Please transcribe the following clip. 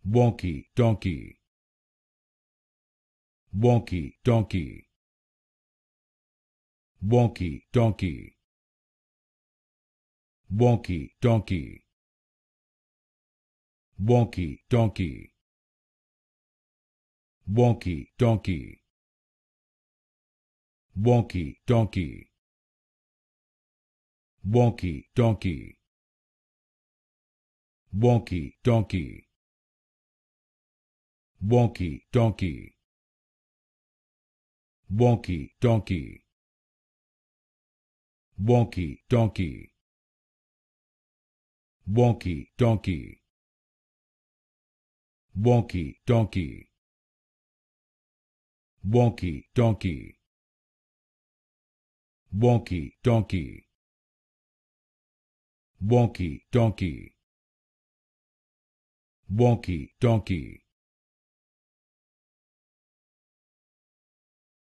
Walkie-talkie. Walkie-talkie. Walkie-talkie. Walkie-talkie. Walkie-talkie. Walkie-talkie. Walkie-talkie. Walkie-talkie. Walkie-talkie. Walkie-talkie. Walkie-talkie. Walkie-talkie. Walkie-talkie. Walkie-talkie. Walkie-talkie. Walkie-talkie. Walkie-talkie. Walkie-talkie.